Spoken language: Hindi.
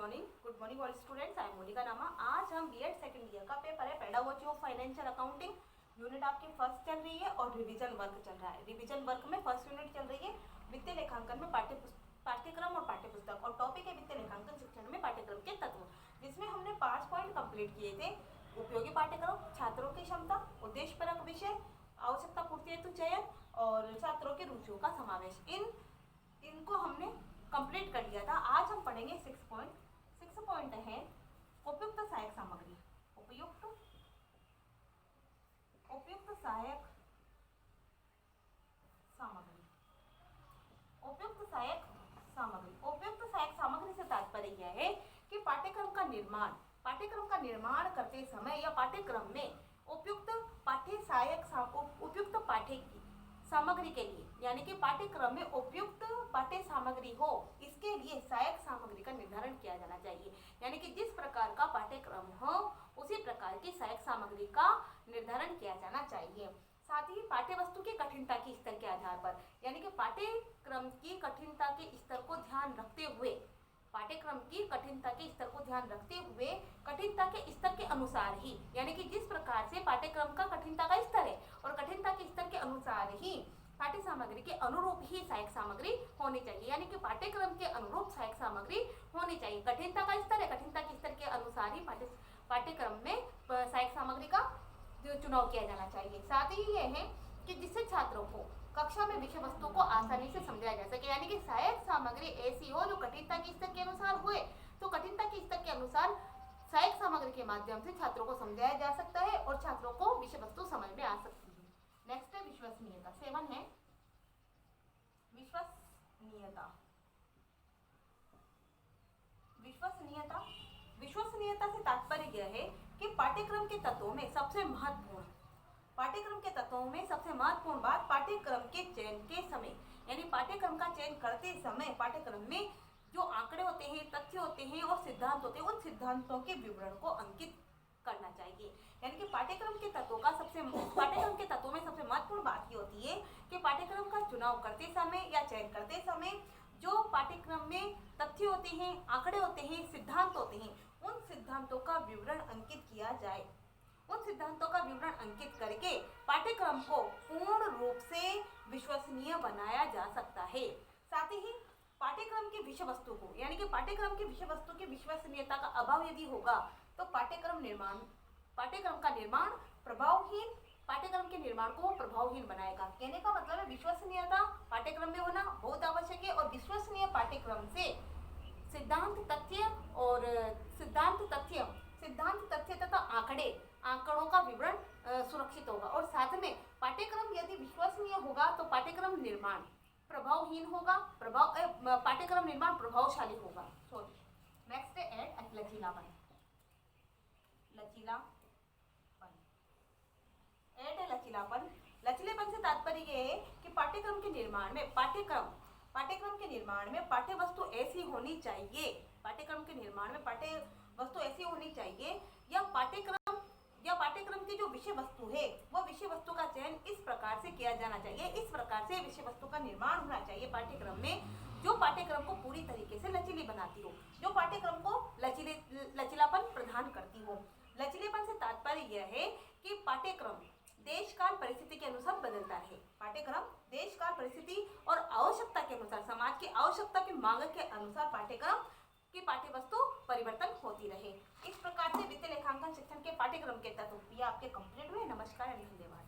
Good morning all students. I am Monika Nama. आज हम बीएड सेकंड ईयर का पेपर है pedagogy of financial accounting unit आपकी फर्स्ट चल रही है और रिवीजन वर्क चल रहा है। रिवीजन वर्क में फर्स्ट यूनिट चल रही है वित्तीय लेखांकन में पाठ्यक्रम और पाठ्यपुस्तक, और टॉपिक है वित्तीय लेखांकन शिक्षण में पाठ्यक्रम के तत्व, जिसमें हमने 5 पॉइंट कंप्लीट किए थे। उपयोगी पाठ्यक्रम, छात्रों की क्षमता, उद्देश्यपरक विषय, आवश्यकता पूर्ति हेतु चयन और छात्रों की रुचियों का समावेश, इनको हमने कंप्लीट कर लिया था। आज हम पढ़ेंगे 6 पॉइंट है उपयुक्त सहायक सामग्री। उपयुक्त सहायक सामग्री। उपयुक्त सहायक सामग्री से तात्पर्य यह है कि पाठ्यक्रम का निर्माण करते समय या पाठ्यक्रम में उपयुक्त पाठ्य सामग्री के लिए, यानी कि पाठ्यक्रम में उपयुक्त पाठ्य सामग्री हो, इसके लिए सहायक सामग्री का निर्धारण किया जाना चाहिए। यानी कि जिस प्रकार का पाठ्यक्रम हो उसी प्रकार की सहायक सामग्री का निर्धारण किया जाना चाहिए। साथ ही पाठ्य वस्तु की कठिनता के स्तर के आधार पर, यानी कि पाठ्यक्रम की कठिनता के स्तर को ध्यान रखते हुए, कठिनता के स्तर के अनुसार ही, यानी कि जिस प्रकार से पाठ्यक्रम का कठिनता का स्तर है और कठिनता के स्तर के अनुसार ही पाठ्य सामग्री के अनुरूप ही सहायक सामग्री होनी चाहिए। यानी कि पाठ्यक्रम के अनुरूप सहायक सामग्री होनी चाहिए। कठिनता का स्तर है, कठिनता के स्तर के अनुसार ही पाठ्यक्रम में सहायक सामग्री का चुनाव किया जाना चाहिए। साथ ही यह है कि जिससे छात्रों को कक्षा में विषय वस्तु को आसानी से समझाया जा सके, यानी कि सहायक सामग्री ऐसी हो जो कठिनता के स्तर के अनुसार हुए, तो कठिनता के स्तर के अनुसार सहायक सामग्री के माध्यम से छात्रों को समझाया जा सकता है और छात्रों को विषय वस्तु समझ में आ सकती है। नेक्स्ट है विश्वसनीयता। 7 है विश्वसनीयता से तात्पर्य यह है कि पाठ्यक्रम के तत्वों में सबसे महत्वपूर्ण बात पाठ्यक्रम के चयन के समय, यानी पाठ्यक्रम का चयन करते समय पाठ्यक्रम में जो आंकड़े होते हैं, तथ्य होते हैं और सिद्धांत होते हैं, उन सिद्धांतों के विवरण को अंकित करना चाहिए। यानी कि पाठ्यक्रम के तत्वों में सबसे महत्वपूर्ण बात ये होती है कि पाठ्यक्रम का चुनाव करते समय या चयन करते समय जो पाठ्यक्रम में तथ्य होते हैं, आंकड़े होते हैं, सिद्धांत होते हैं, उन सिद्धांतों का विवरण अंकित किया जाए। उन सिद्धांतों का विवरण अंकित करके पाठ्यक्रम को पूर्ण रूप से विश्वसनीय बनाया जा सकता है। साथ ही पाठ्यक्रम की विषय वस्तु को, यानी कि पाठ्यक्रम की विषय वस्तु की विश्वसनीयता का अभाव यदि होगा तो पाठ्यक्रम के निर्माण को प्रभावहीन बनाएगा। कहने का मतलब है विश्वसनीयता पाठ्यक्रम में होना बहुत आवश्यक है, और विश्वसनीय पाठ्यक्रम से सिद्धांत तथ्य तथा आंकड़ों का विवरण सुरक्षित होगा, और साथ में पाठ्यक्रम यदि विश्वसनीय होगा तो पाठ्यक्रम निर्माण प्रभावहीन होगा, पाठ्यक्रम निर्माण प्रभावशाली होगा। नेक्स्ट है लचीलापन। लचीलेपन से तात्पर्य यह है कि पाठ्यक्रम के निर्माण में पाठ्य वस्तु ऐसी होनी चाहिए या पाठ्यक्रम की जो विषय वस्तु है वह विषय वस्तु का चयन इस प्रकार से किया जाना चाहिए, इस प्रकार से विषय वस्तु का निर्माण होना चाहिए पाठ्यक्रम में, जो पाठ्यक्रम को पूरी तरीके से लचीली बनाती हो, जो पाठ्यक्रम को लचीलापन प्रदान करती हो। लचीलेपन से तात्पर्य यह है कि पाठ्यक्रम देश काल परिस्थिति के अनुसार बदलता रहे। पाठ्यक्रम देश काल परिस्थिति और आवश्यकता के अनुसार, समाज की आवश्यकता की मांग के अनुसार पाठ्यक्रम की पाठ्य वस्तु परिवर्तन होती रहे। इस प्रकार से वित्तीय लेखांकन शिक्षण के पाठ्यक्रम के तत्व ये आपके कंप्लीट हुए। नमस्कार, धन्यवाद।